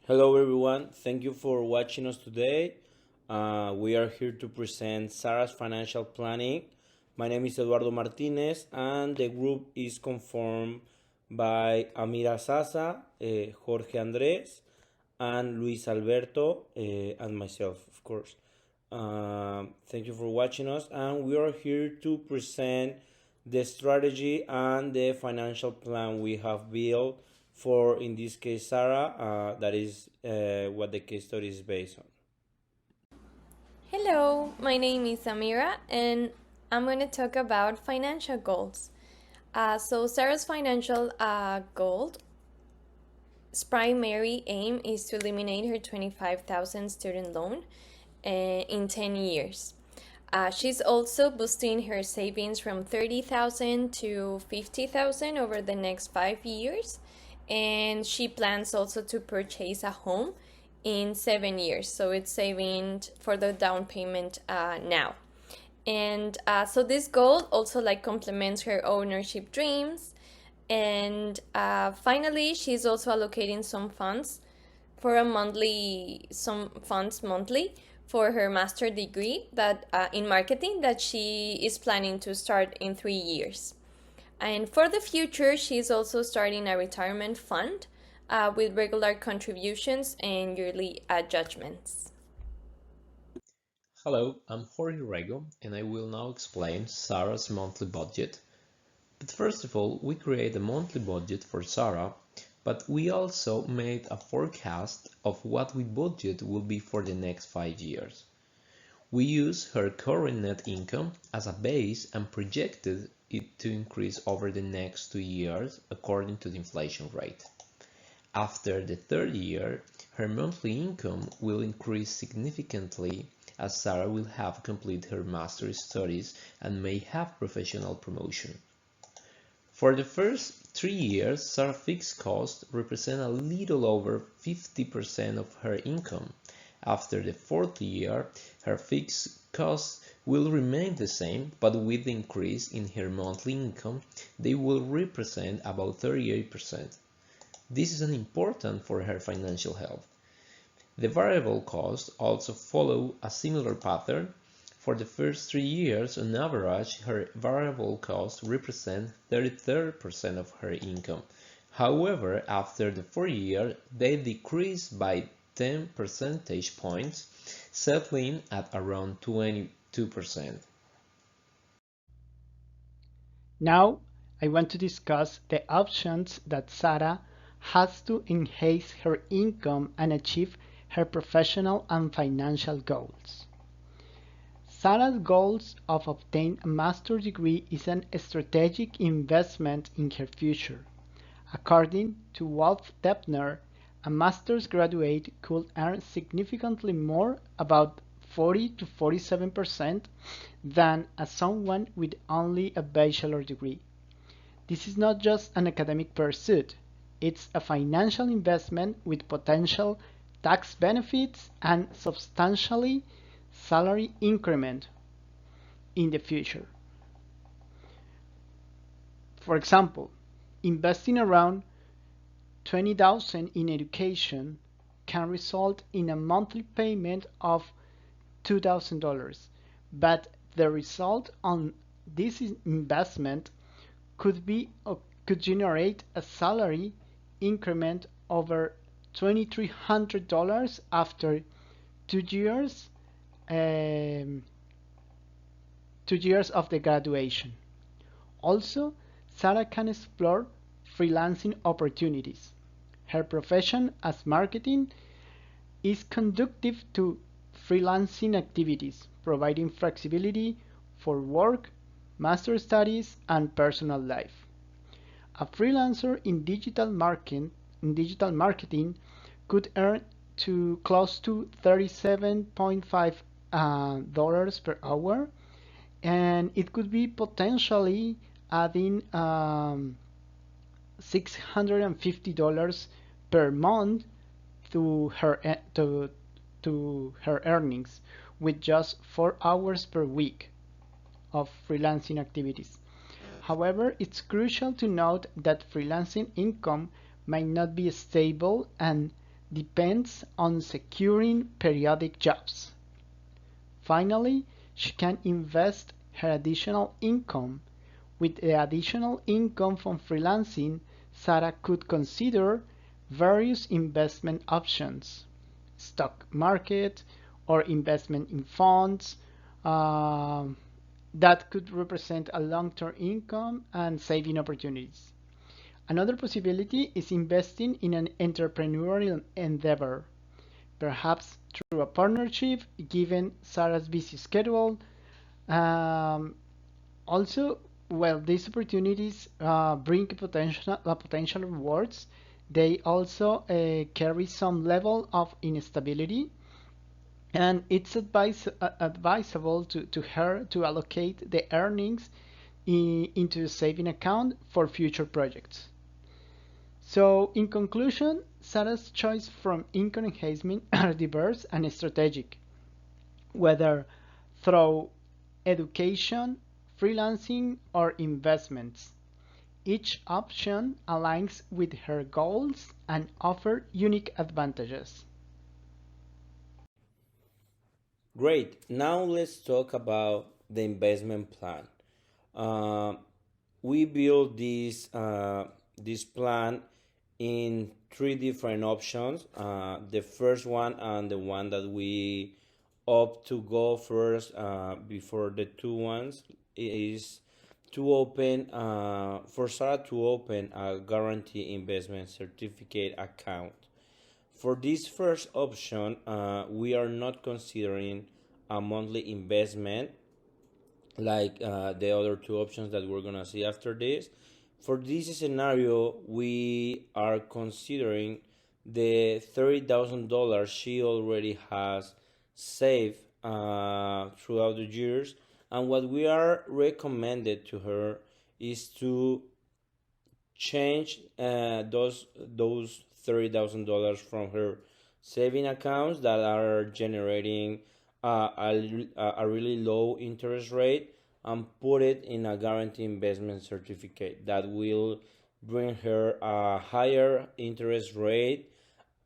Hello, everyone. Thank you for watching us today. We are here to present Sarah's financial planning. My name is Eduardo Martinez, and the group is conformed by Amira Sasa, Jorge Andres, and Luis Alberto, and myself, of course. Thank you for watching us, and we are here to present the strategy and the financial plan we have built for, in this case, Sarah. That is what the case study is based on. Hello, my name is Amira, and I'm going to talk about financial goals. Sarah's financial goal's primary aim is to eliminate her 25,000 student loan in 10 years. She's also boosting her savings from 30,000 to 50,000 over the next 5 years, and she plans also to purchase a home in 7 years. So it's saving for the down payment now. And so this goal also complements her ownership dreams. And finally, she's also allocating some funds monthly for her master degree that in marketing that she is planning to start in 3 years. And for the future, she's also starting a retirement fund with regular contributions and yearly adjustments. Hello, I'm Jorge Rego, and I will now explain Sarah's monthly budget. But first of all, we create a monthly budget for Sarah, but we also made a forecast of what we budget will be for the next 5 years. We use her current net income as a base and projected it to increase over the next 2 years according to the inflation rate. After the third year, her monthly income will increase significantly as Sarah will have completed her master's studies and may have professional promotion. For the first 3 years, Sarah's fixed costs represent a little over 50% of her income. After the fourth year, her fixed costs will remain the same, but with the increase in her monthly income, they will represent about 38%. This is important for her financial health. The variable costs also follow a similar pattern. For the first 3 years, on average, her variable costs represent 33% of her income. However, after the 4 year, they decrease by 10 percentage points, settling at around 22%. Now, I want to discuss the options that Sarah has to enhance her income and achieve her professional and financial goals. Sarah's goals of obtaining a master's degree is a strategic investment in her future. According to Wolf Debner, a master's graduate could earn significantly more, about 40 to 47%, than someone with only a bachelor degree. This is not just an academic pursuit, it's a financial investment with potential tax benefits and substantially salary increment in the future. For example, investing around 20,000 in education can result in a monthly payment of $2,000, but the result on this investment could generate a salary increment over $2,300 after 2 years, um, 2 years of the graduation. Also, Sarah can explore freelancing opportunities. Her profession as marketing is conducive to freelancing activities, providing flexibility for work, master studies, and personal life. A freelancer in digital marketing could earn to close to $37.5 dollars per hour, and it could be potentially adding $650 per month to her earnings with just 4 hours per week of freelancing activities. However, it's crucial to note that freelancing income might not be stable and depends on securing periodic jobs. Finally, she can invest her additional income. With the additional income from freelancing, Sarah could consider various investment options, stock market or investment in funds that could represent a long-term income and saving opportunities. Another possibility is investing in an entrepreneurial endeavor, perhaps through a partnership, given Sarah's busy schedule. Um, Also, well, these opportunities bring potential rewards. They also carry some level of instability, and it's advisable to her to allocate the earnings into a saving account for future projects. So, in conclusion, Sarah's choice from income enhancement are diverse and strategic, whether through education, freelancing, or investments. Each option aligns with her goals and offers unique advantages. Great. Now let's talk about the investment plan. Uh, we build this plan in three different options. The first one and the one that we opt to go first before the two ones is to open for Sarah to open a guarantee investment certificate account. For this first option, we are not considering a monthly investment like the other two options that we're gonna see after this. For this scenario, we are considering the $30,000 she already has saved throughout the years, and what we are recommended to her is to change those $30,000 from her saving accounts that are generating a really low interest rate and put it in a guaranteed investment certificate that will bring her a higher interest rate.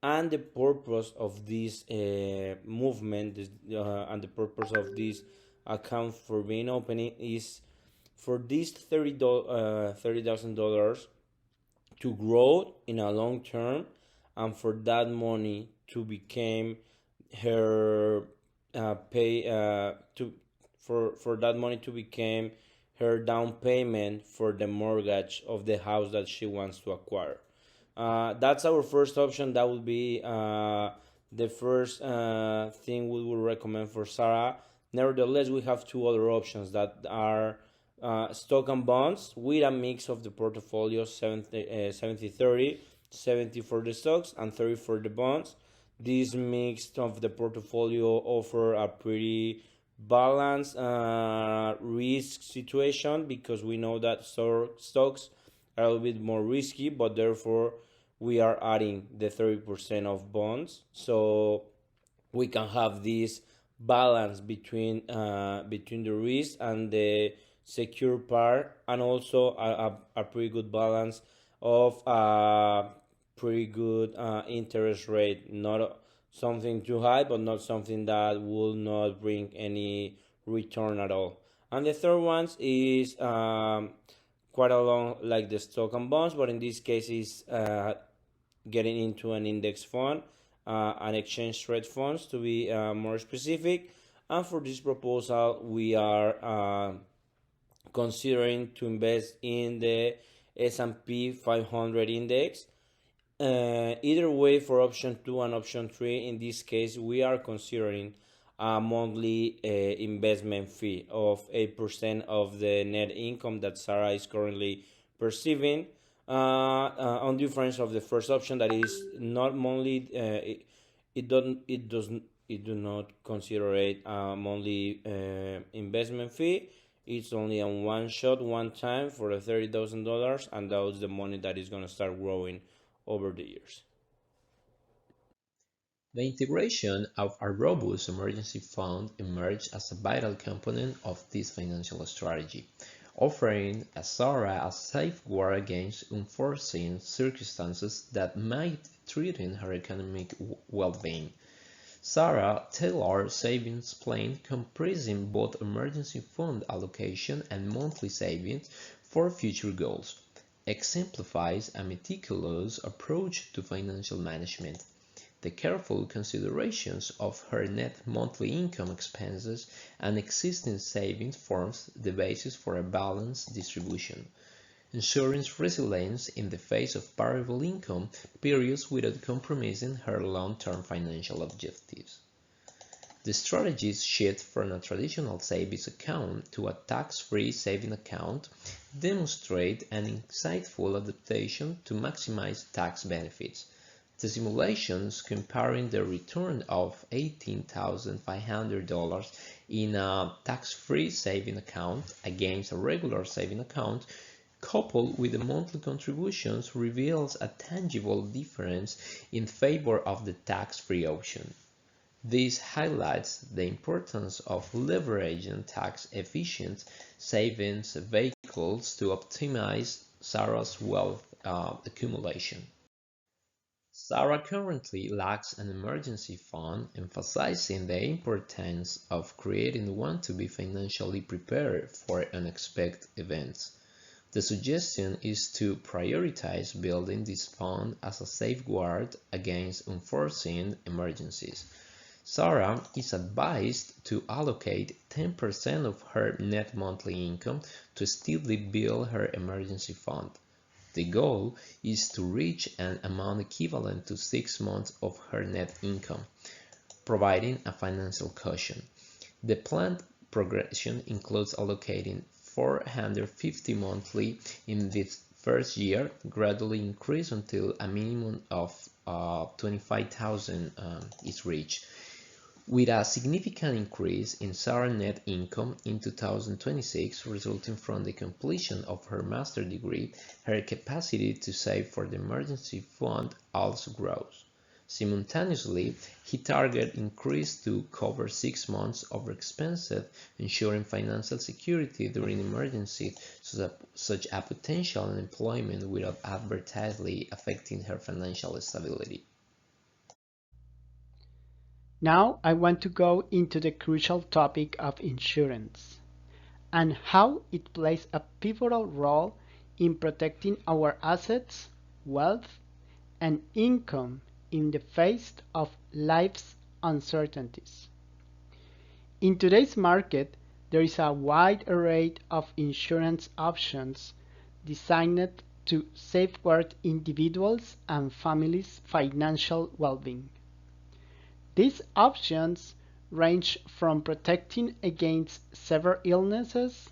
And the purpose of this movement and the purpose of this account for being opening is for this $30,000 to grow in a long term, and for that money to become her pay to for that money to become her down payment for the mortgage of the house that she wants to acquire. That's our first option. That would be the first thing we would recommend for Sarah. Nevertheless, we have two other options that are stock and bonds with a mix of the portfolio 70-30, 70 for the stocks and 30 for the bonds. This mix of the portfolio offer a pretty balanced risk situation because we know that stocks are a little bit more risky, but therefore we are adding the 30% of bonds. So we can have this balance between the risk and the secure part, and also a pretty good balance of pretty good interest rate, not something too high but not something that will not bring any return at all. And the third one is quite along like the stock and bonds, but in this case is getting into an index fund, an exchange rate funds to be more specific. And for this proposal, we are considering to invest in the S&P 500 index. Either way, for option 2 and option 3, in this case, we are considering a monthly investment fee of 8% of the net income that Sarah is currently perceiving. On difference of the first option, that is not monthly, it do not consider it a monthly investment fee. It's only a one shot, one time for the $30,000, and that's the money that is gonna start growing over the years. The integration of a robust emergency fund emerged as a vital component of this financial strategy. offering Sarah a safeguard against unforeseen circumstances that might threaten her economic well-being. Sarah tailored savings plan comprising both emergency fund allocation and monthly savings for future goals, exemplifies a meticulous approach to financial management. The careful considerations of her net monthly income, expenses, and existing savings forms the basis for a balanced distribution, ensuring resilience in the face of variable income periods without compromising her long-term financial objectives. The strategies shift from a traditional savings account to a tax-free saving account demonstrate an insightful adaptation to maximize tax benefits. The simulations comparing the return of $18,500 in a tax-free saving account against a regular saving account, coupled with the monthly contributions, reveals a tangible difference in favor of the tax-free option. This highlights the importance of leveraging tax-efficient savings vehicles to optimize Sarah's wealth accumulation. Sarah currently lacks an emergency fund, emphasizing the importance of creating one to be financially prepared for unexpected events. The suggestion is to prioritize building this fund as a safeguard against unforeseen emergencies. Sarah is advised to allocate 10% of her net monthly income to steadily build her emergency fund. The goal is to reach an amount equivalent to 6 months of her net income, providing a financial cushion. The planned progression includes allocating $450 monthly in this first year, gradually increase until a minimum of $25,000 is reached. With a significant increase in Sarah's net income in 2026 resulting from the completion of her master's degree, her capacity to save for the emergency fund also grows. Simultaneously, he target increase to cover 6 months of expenses, ensuring financial security during emergencies such as potential unemployment without adversely affecting her financial stability. Now I want to go into the crucial topic of insurance and how it plays a pivotal role in protecting our assets, wealth, and income in the face of life's uncertainties. In today's market, there is a wide array of insurance options designed to safeguard individuals' and families' financial well-being. These options range from protecting against severe illnesses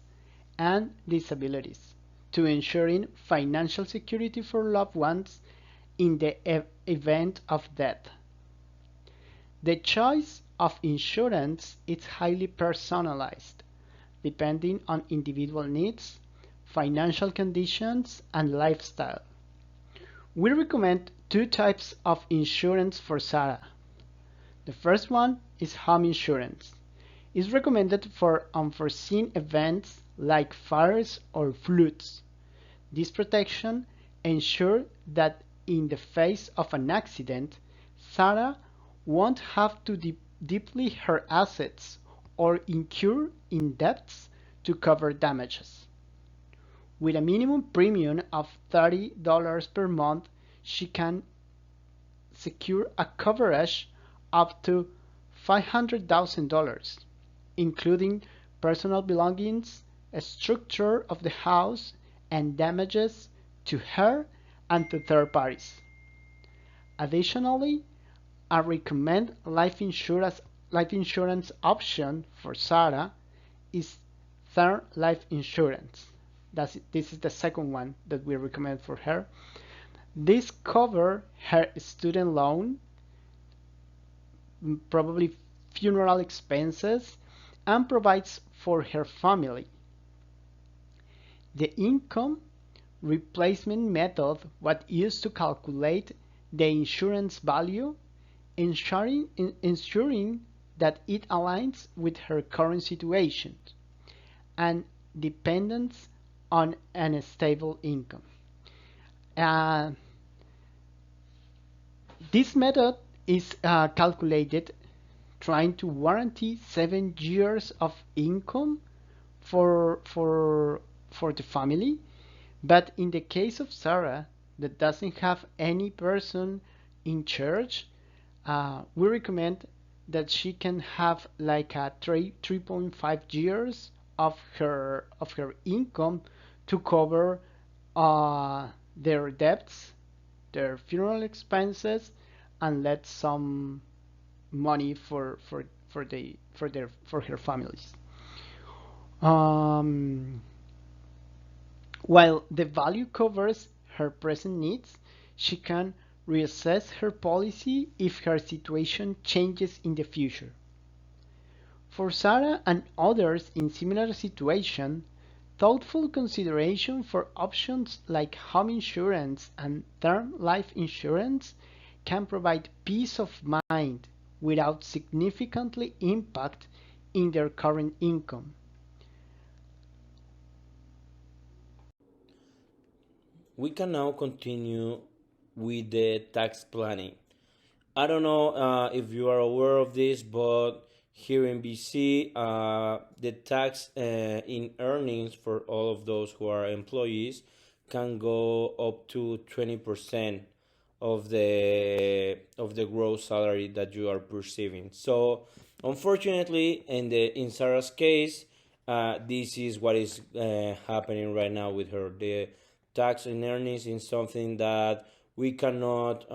and disabilities to ensuring financial security for loved ones in the event of death. The choice of insurance is highly personalized, depending on individual needs, financial conditions, and lifestyle. We recommend two types of insurance for Sarah. The first one is home insurance. It's recommended for unforeseen events like fires or floods. This protection ensures that in the face of an accident, Sarah won't have to deplete her assets or incur in debts to cover damages. With a minimum premium of $30 per month, she can secure a coverage up to $500,000, including personal belongings, a structure of the house, and damages to her and to third parties. Additionally, I recommend life insurance option for Sarah is term life insurance. This is the second one that we recommend for her. This covers her student loan, probably funeral expenses, and provides for her family. The income replacement method was used to calculate the insurance value, ensuring that it aligns with her current situation and dependence on an stable income. Uh, this method is calculated trying to guarantee 7 years of income for for for the family. But in the case of Sarah, that doesn't have any person in charge, we recommend that she can have like a 3.5 years of her income to cover their debts, their funeral expenses, and let some money for her families. Um, while the value covers her present needs, she can reassess her policy if her situation changes in the future. For Sarah and others in similar situation, thoughtful consideration for options like home insurance and term life insurance can provide peace of mind without significantly impact in their current income. We can now continue with the tax planning. I don't know if you are aware of this, but here in BC, the tax in earnings for all of those who are employees can go up to 20% of the gross salary that you are perceiving. So, unfortunately, in Sarah's case, this is what is happening right now with her. The tax in earnings is something that we cannot.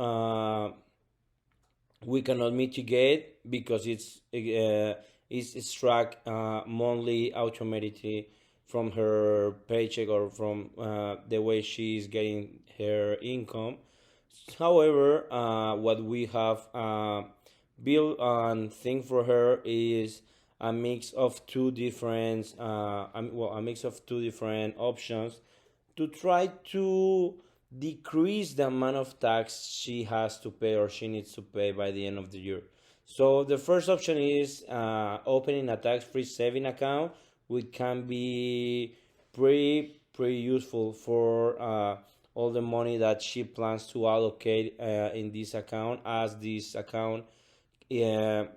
We cannot mitigate because it's struck monthly automatically from her paycheck or from the way she is getting her income. However, what we have built and think for her is a mix of two different a mix of two different options to try to decrease the amount of tax she has to pay or she needs to pay by the end of the year. So the first option is opening a tax-free saving account, which can be pretty useful for all the money that she plans to allocate in this account. As this account, the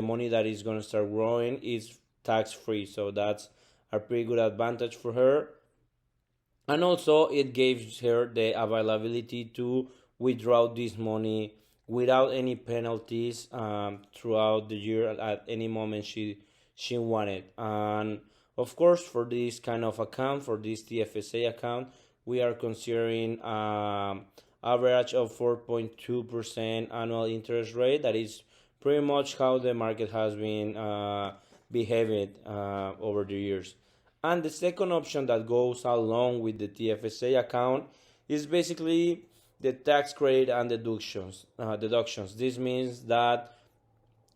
money that is going to start growing is tax-free, so that's a pretty good advantage for her. And also it gives her the availability to withdraw this money without any penalties throughout the year at any moment she wanted. And of course, for this kind of account, for this TFSA account, we are considering average of 4.2% annual interest rate. That is pretty much how the market has been behaving over the years. And the second option that goes along with the TFSA account is basically the tax credit and deductions. This means that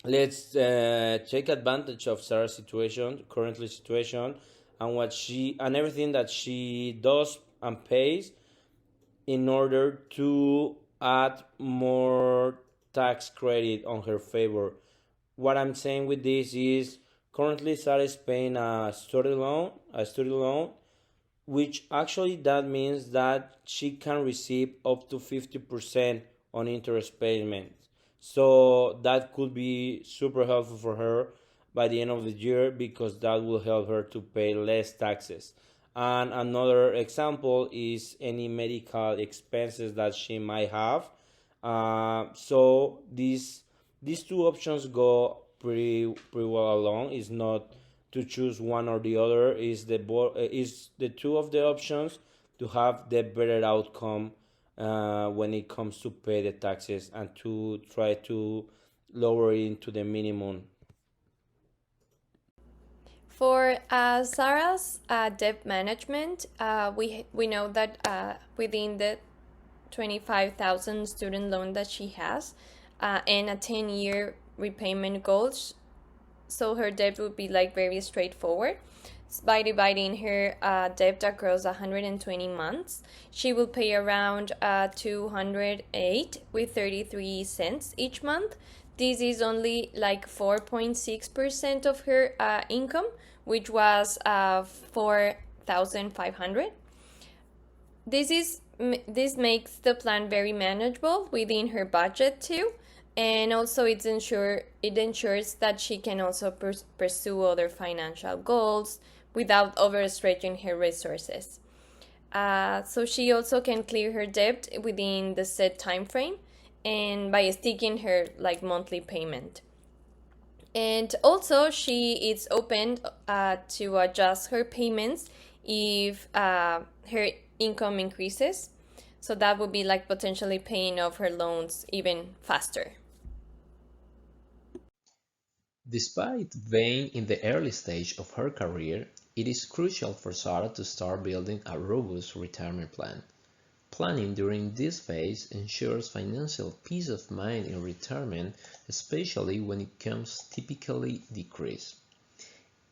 let's take advantage of Sarah's situation, currently situation, and what she and everything that she does and pays in order to add more tax credit on her favor. What I'm saying with this is currently Sarah is paying a study loan, which actually that means that she can receive up to 50% on interest payments. So that could be super helpful for her by the end of the year because that will help her to pay less taxes. And another example is any medical expenses that she might have. So these two options go pretty well along. It's not to choose one or the other. Is the two of the options to have the better outcome when it comes to pay the taxes and to try to lower it into the minimum. For Sarah's debt management, we know that within the 25,000 student loan that she has and a 10-year repayment goals, so her debt would be like very straightforward. By dividing her debt across 120 months, she will pay around 208 with 33 cents each month. This is only like 4.6% of her income, which was 4,500. This makes the plan very manageable within her budget too, and also it ensures that she can also pursue other financial goals without overstretching her resources. So she also can clear her debt within the set time frame and by sticking her monthly payment. And also she is open to adjust her payments if her income increases. So that would be potentially paying off her loans even faster. Despite being in the early stage of her career, it is crucial for Sarah to start building a robust retirement plan. Planning during this phase ensures financial peace of mind in retirement, especially when incomes typically decrease.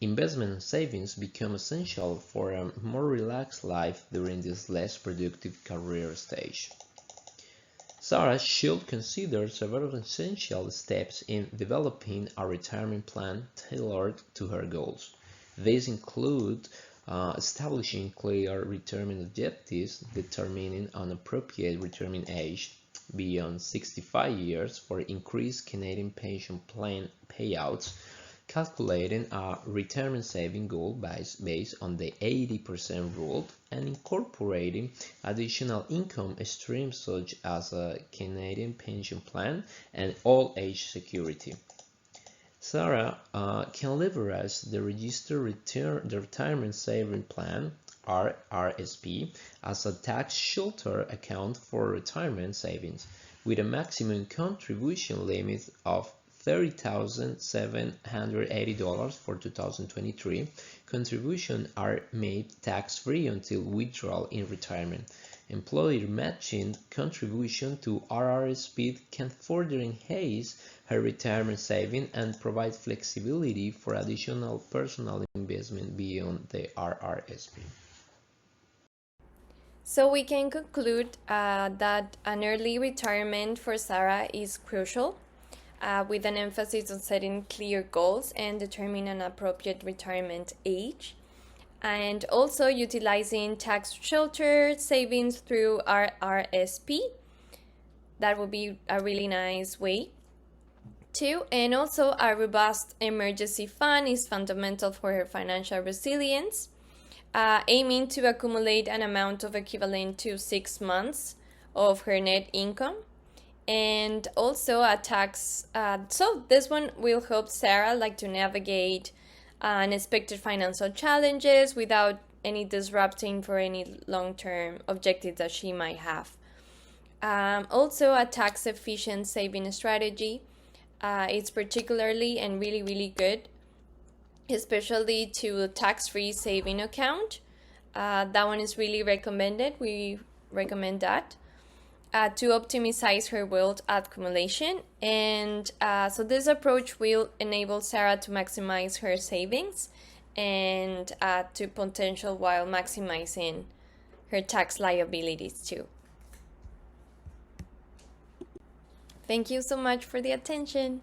Investment and savings become essential for a more relaxed life during this less productive career stage. Sarah should consider several essential steps in developing a retirement plan tailored to her goals. These include establishing clear retirement objectives, determining an appropriate retirement age beyond 65 years for increased Canadian pension plan payouts, calculating a retirement saving goal based on the 80% rule, and incorporating additional income streams such as a Canadian pension plan and old age security. Sarah can leverage the Registered Retirement Savings Plan (RRSP) as a tax-sheltered account for retirement savings, with a maximum contribution limit of $30,780 for 2023. Contributions are made tax-free until withdrawal in retirement. Employer matching contribution to RRSP can further enhance her retirement savings and provide flexibility for additional personal investment beyond the RRSP. So we can conclude that an early retirement for Sarah is crucial, with an emphasis on setting clear goals and determining an appropriate retirement age, and also utilizing tax-sheltered savings through RRSP. That would be a really nice way too. And also a robust emergency fund is fundamental for her financial resilience, aiming to accumulate an amount of equivalent to 6 months of her net income. And also a tax, so this one will help Sarah to navigate unexpected financial challenges without any disrupting for any long-term objectives that she might have. Also a tax-efficient saving strategy. It's particularly and really good, especially to a tax-free saving account. That one is really recommended. We recommend that. To optimize her wealth accumulation. And so this approach will enable Sarah to maximize her savings and to potential while maximizing her tax liabilities too. Thank you so much for the attention.